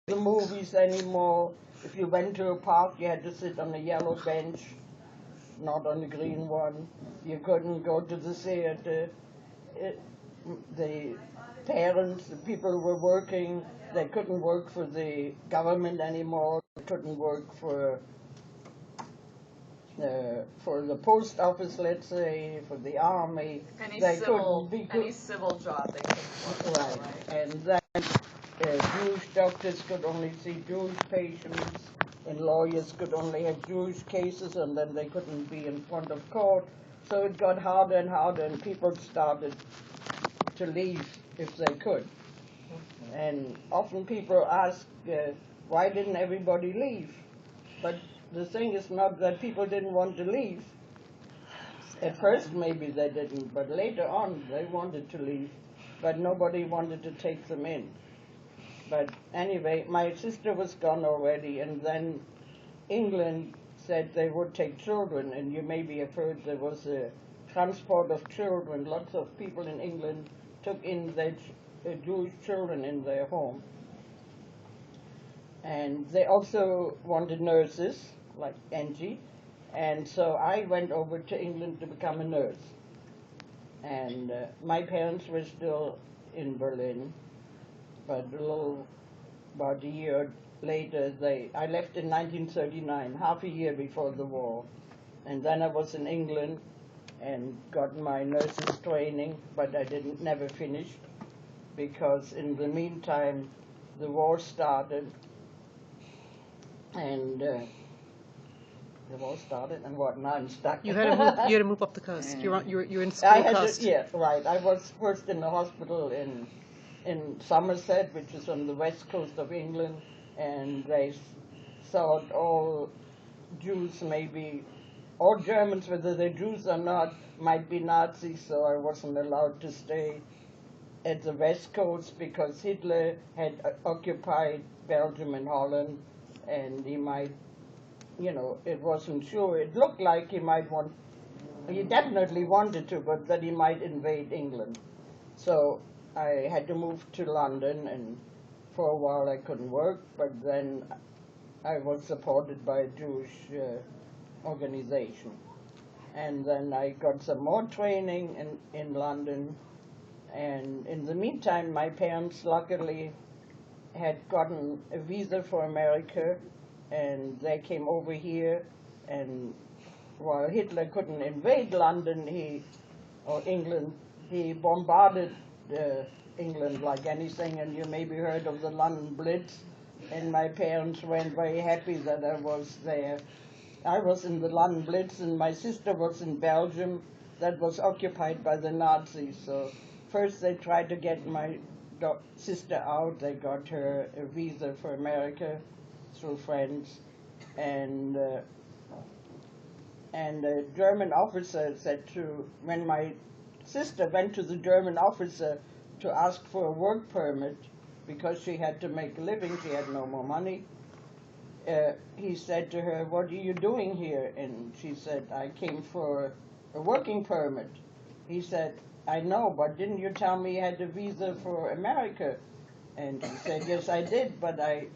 the movies anymore. If you went to a park, you had to sit on a yellow bench, not on the green one. You couldn't go to the theater. It, the parents, the people who were working, they couldn't work for the government anymore. They couldn't work for the post office, let's say, for the army. Any civil job they couldn't work. Right. And then Jewish doctors could only see Jewish patients, and lawyers could only have Jewish cases, and then they couldn't be in front of court. So it got harder and harder, and people started to leave if they could. And often people ask, why didn't everybody leave? But the thing is not that people didn't want to leave. At first maybe they didn't, but later on they wanted to leave, but nobody wanted to take them in. But anyway, my sister was gone already, and then England said they would take children, and you maybe have heard there was a transport of children. Lots of people in England took in their Jewish children in their home. And they also wanted nurses, like Angie, and so I went over to England to become a nurse. And my parents were still in Berlin, but about a year later, I left in 1939, half a year before the war. And then I was in England and got my nurse's training, but I never finished, because in the meantime, the war started, and the war started, and what? Now I'm stuck. You had to move up the coast. You're in school coast. Yeah, right. I was first in the hospital in Somerset, which is on the west coast of England, and they thought all Jews, maybe all Germans, whether they're Jews or not, might be Nazis, so I wasn't allowed to stay at the west coast because Hitler had occupied Belgium and Holland, and he might, it wasn't sure. It looked like he definitely wanted to, but that he might invade England. So I had to move to London, and for a while I couldn't work, but then I was supported by a Jewish organization. And then I got some more training in London, and in the meantime my parents luckily had gotten a visa for America, and they came over here, and while Hitler couldn't invade London or England, he bombarded England like anything, and you maybe heard of the London Blitz, and my parents weren't very happy that I was there. I was in the London Blitz, and my sister was in Belgium that was occupied by the Nazis. So first they tried to get my sister out. They got her a visa for America through friends, and a German officer said when my sister went to the German officer to ask for a work permit because she had to make a living, she had no more money, he said to her, "What are you doing here?" And she said, "I came for a working permit." He said, "I know, but didn't you tell me you had a visa for America?" And she said, "Yes, I did, but I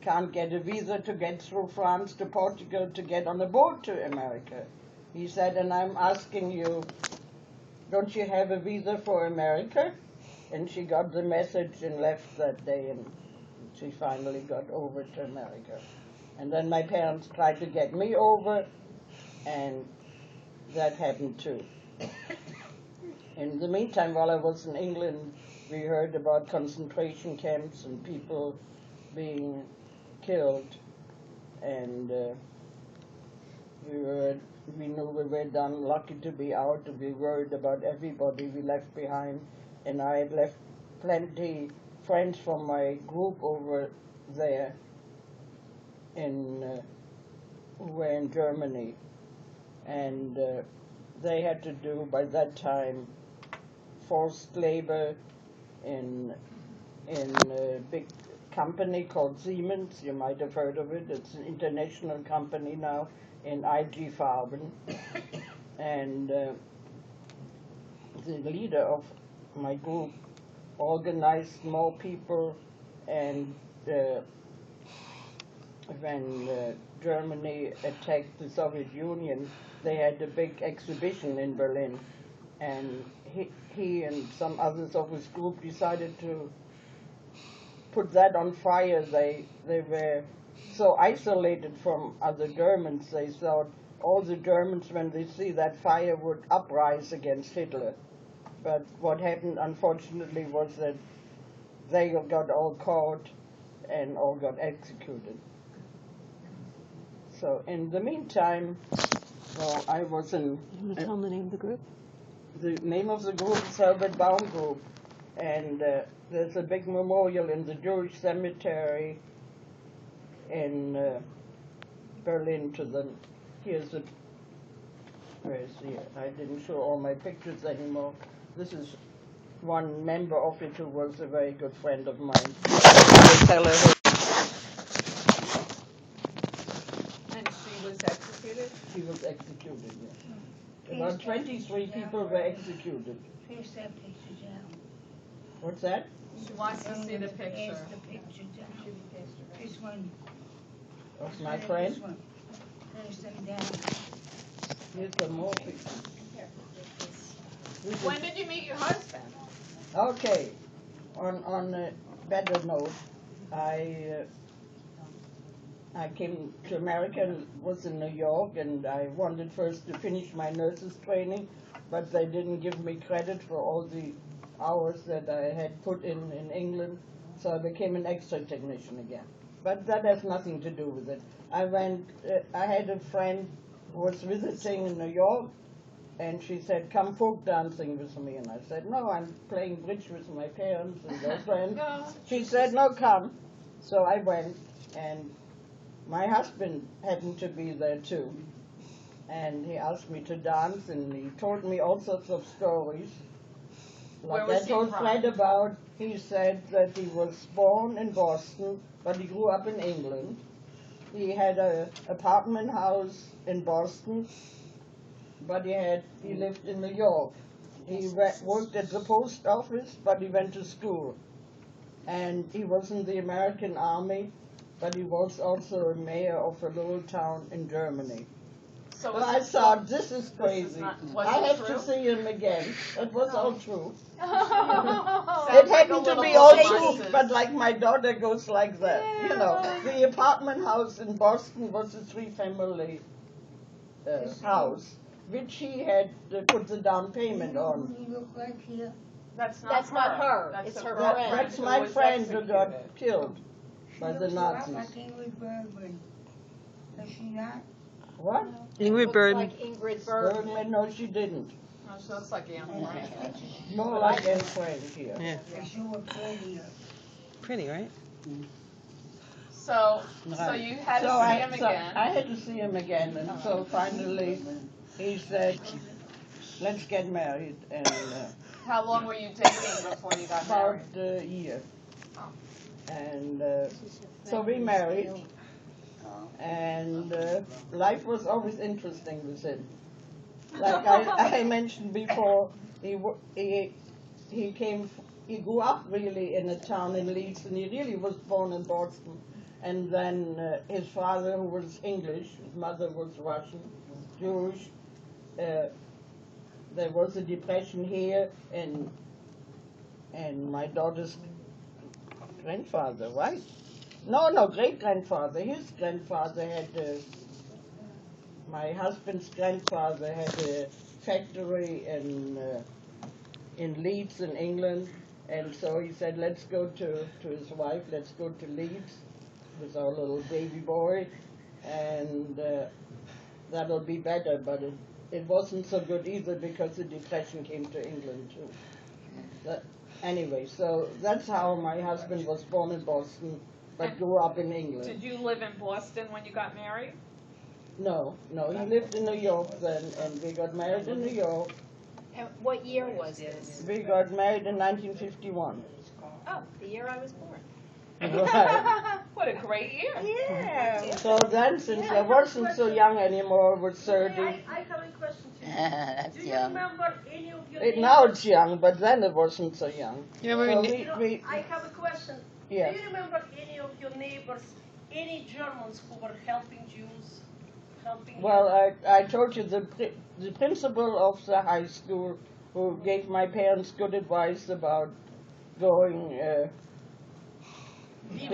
can't get a visa to get through France to Portugal to get on a boat to America." He said, "And I'm asking you, don't you have a visa for America?" And she got the message and left that day, and she finally got over to America. And then my parents tried to get me over, and that happened too. In the meantime, while I was in England, we heard about concentration camps and people being killed, and we knew we were done, lucky to be out, and we worried about everybody we left behind. And I had left plenty friends from my group over there who were in Germany, and they had to do by that time forced labor in a big company called Siemens. You might have heard of it. It's an international company now in IG Farben. And the leader of my group organized more people and when Germany attacked the Soviet Union, they had a big exhibition in Berlin, and he and some others of his group decided to put that on fire. They were so isolated from other Germans, they thought all the Germans, when they see that fire, would uprise against Hitler. But what happened, unfortunately, was that they got all caught and all got executed. So in the meantime, well, I was in... You want to tell them the name of the group? The name of the group is Herbert Baum Group, and there's a big memorial in the Jewish cemetery in Berlin to them. Here's the... Where is here? I didn't show all my pictures anymore. This is one member of it who was a very good friend of mine. Ilse Heller Her. And she was executed? She was executed, yes. About 23 people were executed. Face that picture down. What's that? She wants to see the picture. Face the picture down. This one. Of my friend? This one. Face them down. Here's some more pictures. When did you meet your husband? Okay, on a better note, I came to America and was in New York, and I wanted first to finish my nurse's training, but they didn't give me credit for all the hours that I had put in England, so I became an X-ray technician again. But that has nothing to do with it. I had a friend who was visiting in New York, and she said, come folk dancing with me. And I said, no, I'm playing bridge with my parents and their friends. She said, no, come. So I went, and my husband happened to be there too. And he asked me to dance, and he told me all sorts of stories. Like I told Fred about, he said that he was born in Boston, but he grew up in England. He had an apartment house in Boston, but he lived in New York. He worked at the post office, but he went to school. And he was in the American Army, but he was also a mayor of a little town in Germany. So I thought, this is crazy. I have to see him again. It was all true. It happened to be all true, but like my daughter goes like that. You know, the apartment house in Boston was a three-family house, which he had put the down payment on. That's not her. It's her friend. That's my friend who got killed by the Nazis. Does she not? What? Ingrid Bergman. Like Ingrid Bergman. Bergman? No, she didn't. Oh, she looks like Anne Frank. More like Anne Frank here. Yeah. She was prettier. Pretty, right? So you had to see him again. I had to see him again, and so finally he said, let's get married. And How long were you dating before you got married? about a year. Oh. And so we married, and life was always interesting with him. Like I mentioned before, he grew up really in a town in Leeds, and he really was born in Boston. And then his father, who was English, his mother was Russian, Jewish. There was a depression here, and my daughter's grandfather, right? No, great-grandfather. His grandfather had, my husband's grandfather had a factory in Leeds in England, and so he said, let's go to his wife, let's go to Leeds with our little baby boy, and that'll be better, but it wasn't so good either because the depression came to England too. Anyway, so that's how my husband was born in Boston, but grew up in England. Did you live in Boston when you got married? No, he lived in New York then, and we got married in New York. And what year was this? We got married in 1951. Oh, the year I was born. Right. What a great year. Yeah. So then, since I wasn't so young anymore, I was 30. I have a question to you. That's Do you young. remember any of your neighbors? Now it's young, but then it wasn't so young. You remember So your You know, I have a question. yeah. Do you remember any of your neighbors any Germans who were helping Jews, helping? Well, I told you the principal of the high school who gave my parents good advice about going,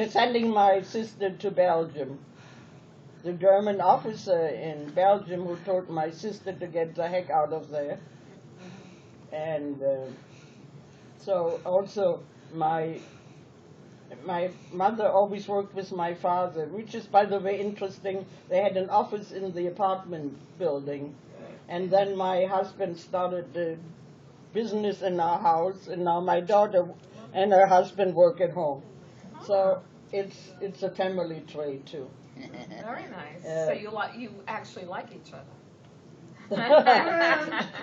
sending my sister to Belgium. The German officer in Belgium who told my sister to get the heck out of there. And so also my mother always worked with my father, which is, by the way, interesting. They had an office in the apartment building, and then my husband started the business in our house, and now my daughter and her husband work at home. So it's a family trade too. Very nice. So you actually like each other.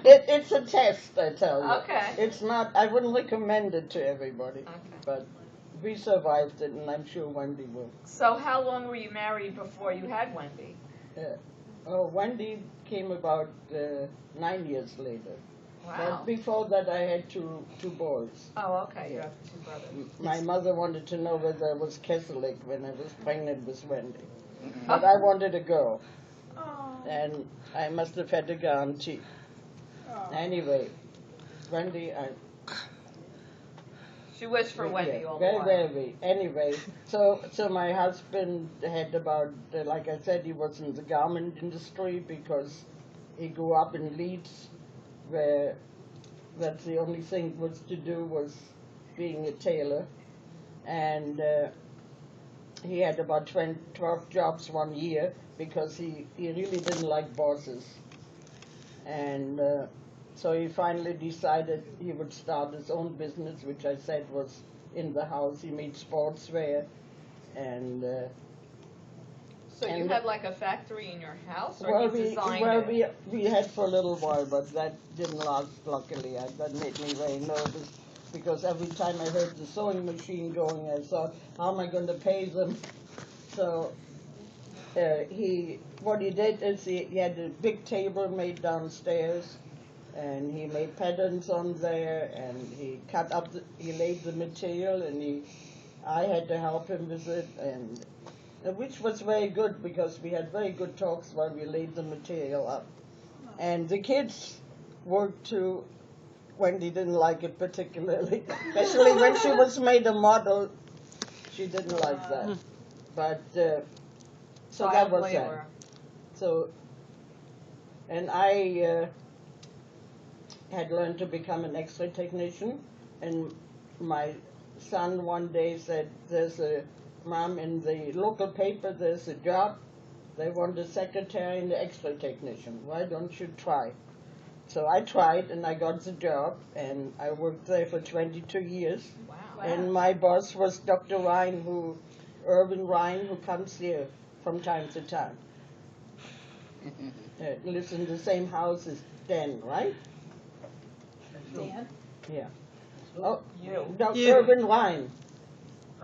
It's a test, I tell you. Okay. It's not. I wouldn't recommend it to everybody, Okay. but we survived it, and I'm sure Wendy will. So how long were you married before you had Wendy? Wendy came about 9 years later. Wow. But before that, I had two boys. Oh, okay. You have two brothers. My mother wanted to know whether I was Catholic when I was pregnant with Wendy, but I wanted a girl, and I must have had a guarantee. Anyway, Wendy, She wished for Wendy all the very, while. very. Anyway, so my husband had about, like I said, he was in the garment industry because he grew up in Leeds, where that's the only thing was to do was being a tailor, and he had about 12 jobs 1 year because he really didn't like bosses, and so he finally decided he would start his own business, which I said was in the house. He made sportswear, and So you had like a factory in your house, or well, you designed it? we had for a little while, but that didn't last. Luckily, that made me very nervous because every time I heard the sewing machine going, I thought, how am I going to pay them? So what he did is he had a big table made downstairs, and he made patterns on there, and he he laid the material, and I had to help him with it, and which was very good because we had very good talks while we laid the material up. And the kids worked too. Wendy didn't like it particularly, especially when she was made a model. She didn't like that. But so that was that. So, and I had learned to become an X-ray technician, and my son one day said, Mom, in the local paper there's a job. They want a secretary and an X-ray technician. Why don't you try? So I tried, and I got the job, and I worked there for 22 years. Wow. And my boss was Dr. Irvin Ryan, who comes here from time to time. Lives in the same house as Dan, right? Dan? Yeah. Oh, You. Dr. You. Irvin Ryan.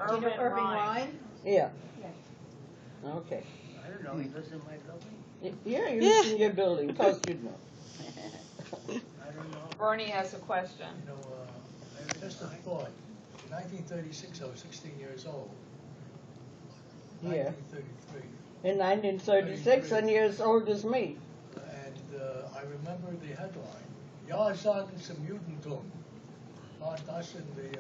Do you know Irving Ryan? Yeah. Yeah. Okay. I don't know, he lives in my building. Yeah, he lives in your building. Of course you'd know. I don't know. Bernie has a question. You know, I have just a thought. In 1936, I was 16 years old. Yeah. 1933. In 1936, and you're as old as me. And I remember the headline, Ja sagen zum Judentum. War das in the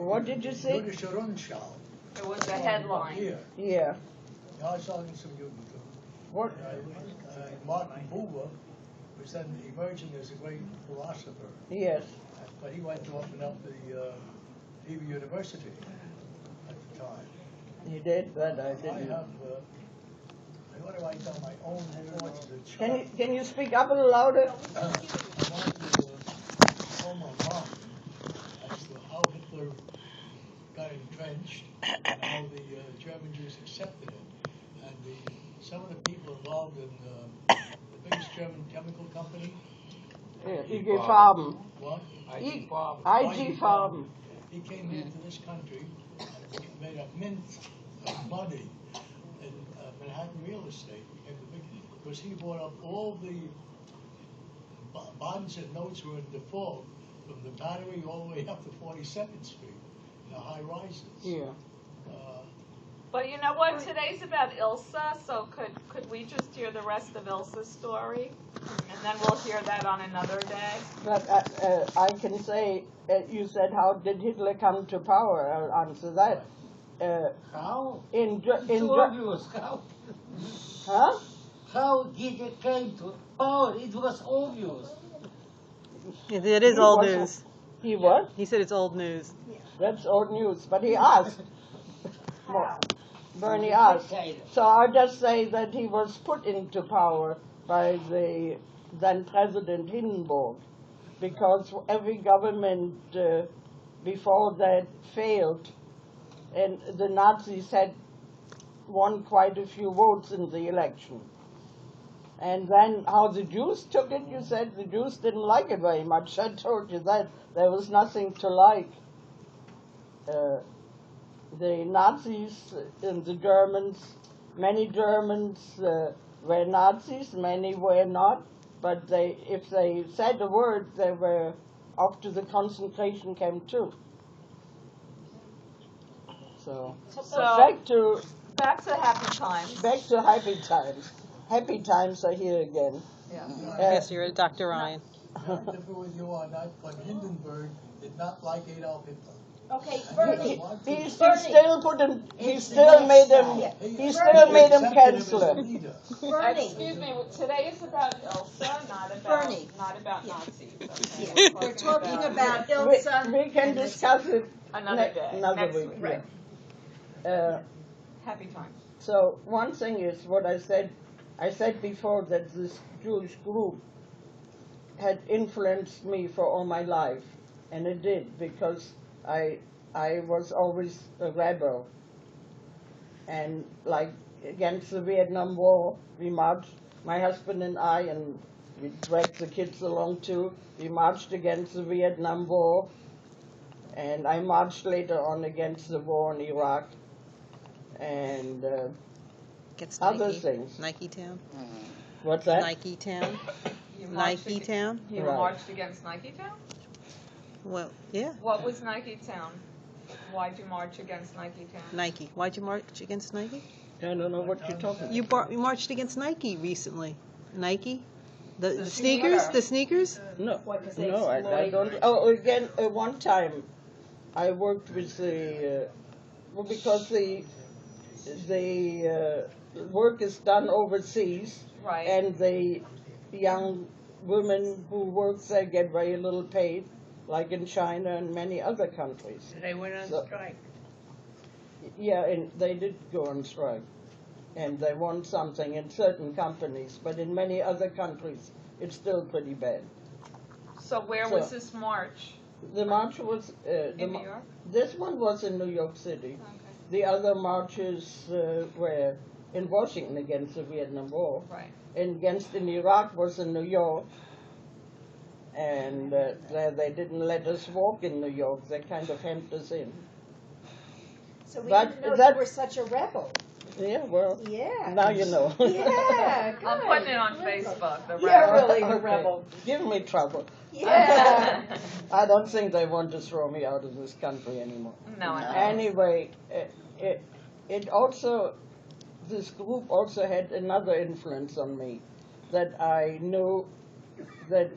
What did you say? Jüdische Rundschau. It was a headline. Here. Yeah. Ja sagen zum Judentum. What? Martin Buber was then emerging as a great philosopher. Yes. But he went to open up the Hebrew University at the time. You did, but I I didn't. have, I want to write down my own thoughts as a child. Can you speak up a little louder? I want to tell my mom as to how Hitler got entrenched and how the German Jews accepted it. And some of the people involved in the biggest German chemical company. Yeah, IG Farben. What? IG IG Farben. He came here to this country and made a mint of money in Manhattan real estate. Because he bought up all the bonds and notes were in default from the Battery all the way up to 42nd Street, the high rises. Yeah. But you know what? Today's about Ilse, so could we just hear the rest of Ilse's story? And then we'll hear that on another day. But I can say, you said, how did Hitler come to power? I'll answer that. How? It's obvious. How? Huh? How did it came to power? It was obvious. It is old news. He what? He said it's old news. That's old news, but he asked. Bernie asked. So I'll just say that he was put into power by the then President Hindenburg, because every government before that failed, and the Nazis had won quite a few votes in the election. And then how the Jews took it, you said the Jews didn't like it very much. I told you that. There was nothing to like. The Nazis and the Germans, many Germans were Nazis, many were not, but if they said a word, they were off to the concentration camp too. So back to happy times. Back to happy times. Happy times are here again. Yeah. Yes, you're Dr. Ryan. I'm different with you on that, but Hindenburg did not like Adolf Hitler. Okay, Bernie. He still made him chancellor. Bernie. Excuse me. Today is about Ilse, not about Nazis. Okay? Yeah. We're talking about Ilse. We can discuss it another day. Next week. Right. Yeah. Happy times. So one thing is what I said before, that this Jewish group had influenced me for all my life, and it did, because I was always a rebel, and like against the Vietnam War, we marched, my husband and I, and we dragged the kids along too. We marched against the Vietnam War, and I marched later on against the war in Iraq, and other things. Nike Town. What's that? Nike Town. Nike Town. You Right. marched against Nike Town? Well, yeah. What was Nike Town? Why'd you march against Nike Town? Nike. Why'd you march against Nike? I don't know what you're talking about. You marched against Nike recently. Nike? The sneakers? sneaker. The sneakers? No, What, 'cause they no, I exploit- don't. Oh, again, one time, I worked with the, because the work is done overseas, Right. and the young women who work there get very little paid, like in China and many other countries. They went on So- strike. Yeah, and they did go on strike, and they won something in certain companies, but in many other countries, it's still pretty bad. So where was this march? The march was In New York? This one was in New York City. Okay. The other marches were in Washington against the Vietnam War, Right. and against in Iraq was in New York. And they didn't let us walk in New York. They kind of hemmed us in. So we But didn't know that- you were such a rebel. Yeah, well, Yeah. now you know. Yeah, good. I'm putting it on Facebook. The You're rebel. really a Okay. rebel. Give me trouble. Yeah. I don't think they want to throw me out of this country anymore. No, I don't. Anyway, it also, this group also had another influence on me, that I knew that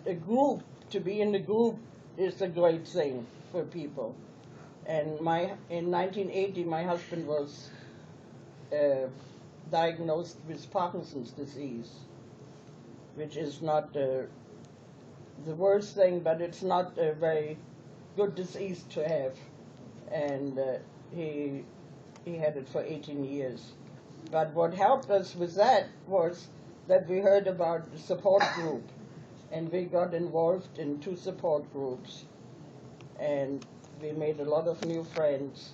to be in a group is a great thing for people. And in 1980, my husband was diagnosed with Parkinson's disease, which is not the worst thing, but it's not a very good disease to have. And he had it for 18 years. But what helped us with that was that we heard about the support group, and we got involved in 2 support groups, and we made a lot of new friends,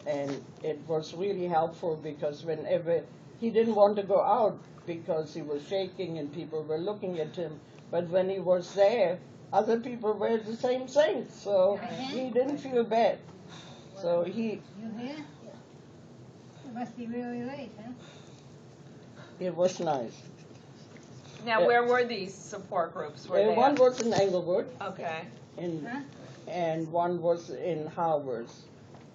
and it was really helpful, because whenever he didn't want to go out because he was shaking and people were looking at him, but when he was there, other people were the same thing, so he didn't feel bad. So You here? It must be really late, huh? it was nice. Now, where were these support groups? Were they One at- was in Englewood, Okay. and one was in Harvard.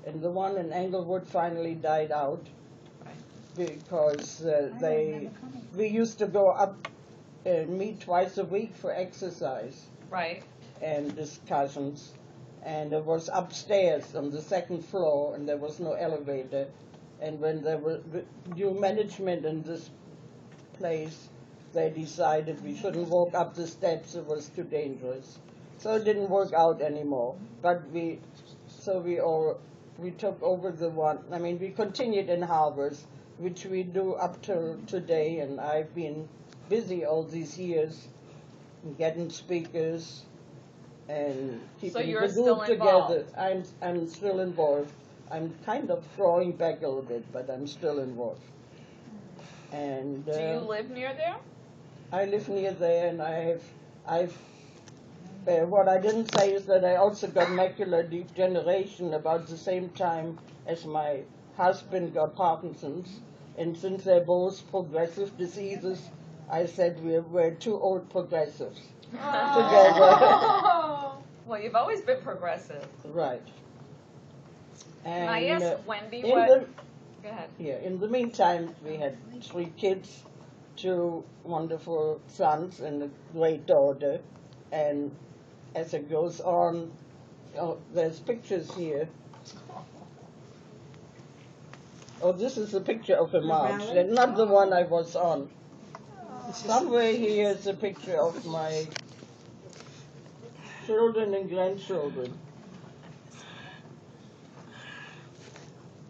And the one in Englewood finally died out, because we used to go up and meet twice a week for exercise Right. and discussions. And it was upstairs on the second floor, and there was no elevator. And when there was new management in this place, they decided we shouldn't walk up the steps, it was too dangerous. So it didn't work out anymore. But we took over the one, we continued in Harvard's, which we do up till today, and I've been busy all these years getting speakers and keeping you're the still group involved? together. I'm still involved. I'm kind of drawing back a little bit, but I'm still involved. And Do you live near there? I live near there, and I've what I didn't say is that I also got macular degeneration about the same time as my husband got Parkinson's. And since they're both progressive diseases, I said we're two old progressives together. Well, you've always been progressive. Right. And Can I ask Wendy in what? the Go ahead. yeah, in the meantime, we had 3 kids, 2 wonderful sons and a great daughter. And as it goes on, there's pictures here. Oh, this is a picture of a march. That's not the one I was on. Somewhere here is a picture of my children and grandchildren.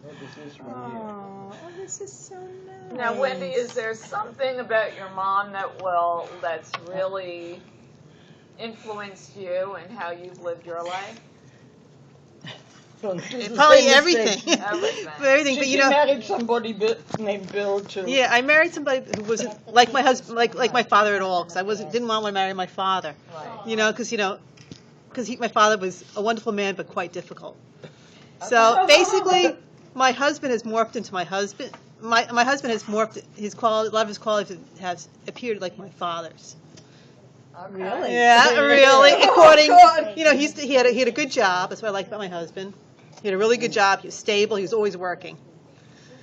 Oh, this is one here. Oh, this is so nice. Now, Wendy, is there something about your mom that's really influenced you and how you've lived your life? Probably everything. Everything. Everything, but She married somebody named Bill too. Yeah, I married somebody who wasn't like my husband, like my father at all, because I didn't want to marry my father. Right. Because my father was a wonderful man, but quite difficult. So basically, my husband has morphed into my husband. My husband has morphed his quality. A lot of his qualities have appeared like my father's. Okay. Really? Yeah, really. According, he had a good job. That's what I like about my husband. He had a really good job. He was stable. He was always working.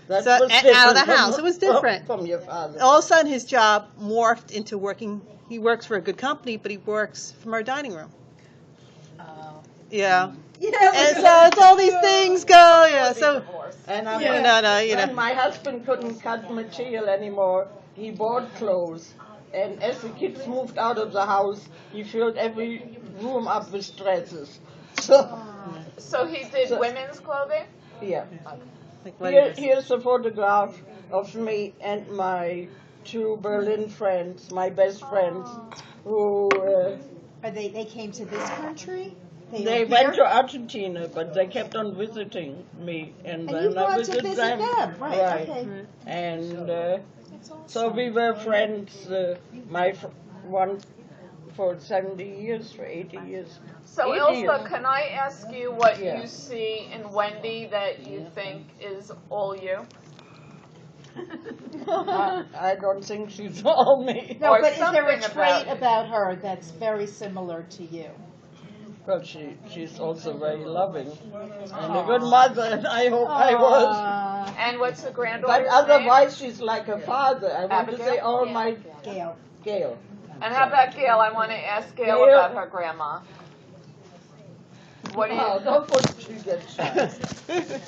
That So, was and out of the different house, it was different. From your father. All of a sudden, his job morphed into working. He works for a good company, but he works from our dining room. Yeah. And so it's all these things go. Yeah. So. And When my husband couldn't cut material anymore, he bought clothes. And as the kids moved out of the house, he filled every room up with dresses. So he did women's clothing? Yeah. Like Here's a photograph of me and my 2 Berlin friends, my best friends, who They came to this country? they went to Argentina, but they kept on visiting me, and And then you I brought to visited visit them. them, right, okay. And so we were friends. One for 70 years, for 80 years. So 80 Ilse, years. can I ask you what Yeah. you see in Wendy that you think is all you? I don't think she's all me. No, Or but is there a something trait about about her that's very similar to you? But she's also very loving and a good mother, and I hope I was. And what's the But granddaughter's otherwise, she's like a father. I want to say Abigail? all my Gail. Gail. name? And how about Gail? I want to ask Gail Gail? about her grandma. What do Oh, you? don't put she gets shy.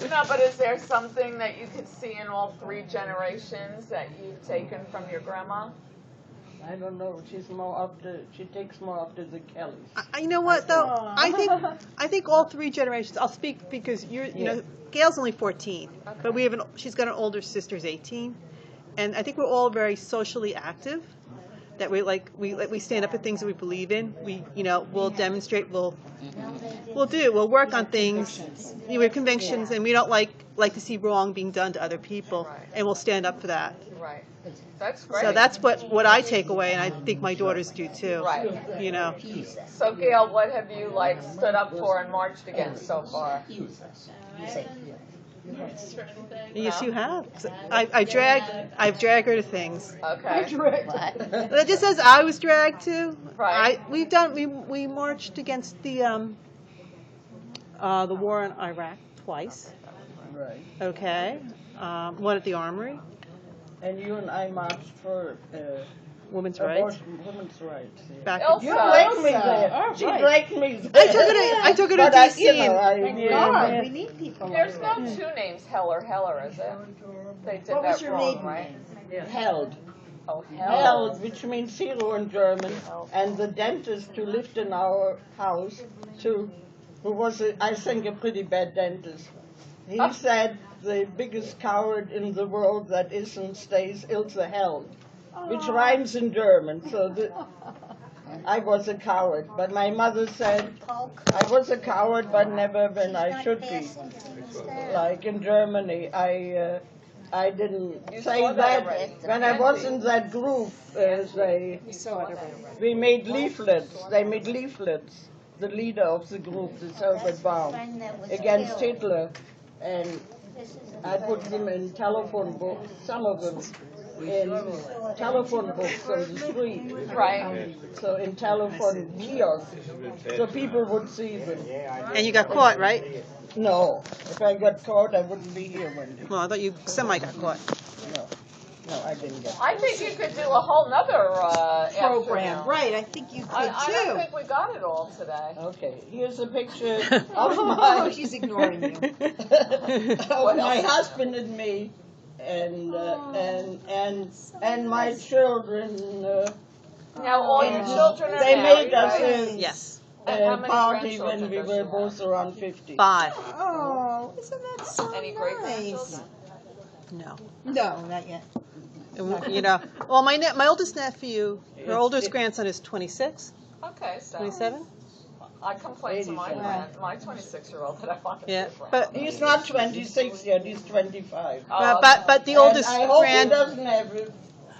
No, but is there something that you could see in all 3 generations that you've taken from your grandma? I don't know. She takes more after the Kellys. You know what though? I think all 3 generations. I'll speak because Gail's only 14, but she's got an older sister who's 18, and I think we're all very socially active. That we stand up for things that we believe in. We'll demonstrate. We'll work on things. We have convictions, and we don't like to see wrong being done to other people, Right. and we'll stand up for that. Right. That's great. So that's what I take away, and I think my daughters do too. Right. So Gail, what have you stood up for and marched against so far? Yes, you have. I've dragged her to things. Okay. But it just says I was dragged to. Right. We marched against the war in Iraq twice. Right. Okay. One at the Armory. and you and I marched for Women's rights. women's rights. Yeah. Back Ilse. You dragged me Ilse. there. Oh, She right. dragged me there. I took her to But DC. you know, Thank God, we need people There's like no that. two names, Heller Heller, is it? They did What that was your wrong, maiden right? name? Held. Oh, Heller. Held, which means hero in German, and the dentist who lived in our house, too, who was, I think, a pretty bad dentist. He said the biggest coward in the world that isn't stays Ilse Held, which rhymes in German. So I was a coward, but my mother said I was a coward, but never when I should be. Like in Germany, I didn't You say saw that already. when I was in that group. We saw it already. We made leaflets. They made leaflets. The leader of the group, the Herbert Baum, against Hitler, and I put them in telephone books. Some of them in telephone books on the street. Right. So in telephone kiosks, so people would see them. And you got caught, right? No, if I got caught, I wouldn't be here Wendy. Well, I thought you semi got caught. No, I didn't get. I think you could do a whole nother Program, afternoon. right, I think you could I don't too. think we got it all today. Okay, here's a picture of Oh, my she's ignoring you. of my husband and me, and my children. Now all your children are They married, made us right? Yes. And how many party grandchildren when we does were she have? both around 50. 5. Oh, isn't that so Any great nice? grandchildren? No. No, not yet. You know, well, my oldest nephew, her oldest grandson is 26, Okay, so 27. I complained to my 87. my 26-year-old that I wanted Yeah, to bring. but He's not 26 yet, he's 25. Oh, but the And oldest I hope he grand, doesn't have it.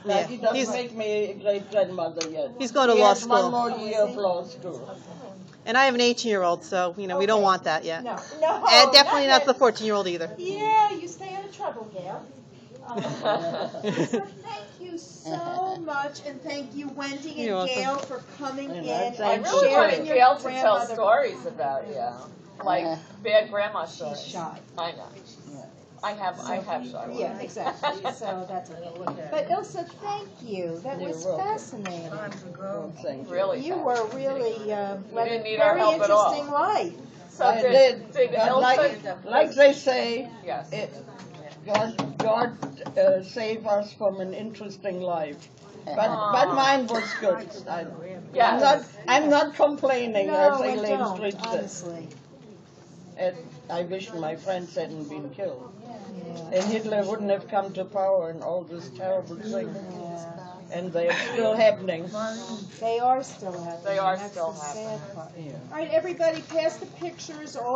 Yeah, He doesn't he's- make me a great grandmother yet. He's going to He law has school. one more year of law school. and I have an 18-year-old, so you know we don't want that yet. No, And definitely not the 14-year-old either. Yeah, you stay out of trouble, Gail. Thank you so much, and thank you, Wendy and You're welcome. Gail, for coming in Yeah, and I thank really sharing wanted your Gail to tell grandmother. stories about you, like bad grandma stories. She's shy. I know. I have shy ones. Yeah, exactly. So that's okay. But Ilse, thank you. That You're was welcome. fascinating. Oh, thank you. Really. You fast. were really led didn't a need our very help at all. interesting life. So I did but Ilse? like they say, Yes. God save us from an interesting life. But mine was good. Yes. I'm not complaining, No, as I Elaine don't, Street said. honestly. And I wish my friends hadn't been killed. Yeah. And Hitler wouldn't have come to power and all this terrible thing. Yeah. And they are still happening. They are still happening. They are That's still the sad part. Yeah. All right, everybody, pass the pictures. All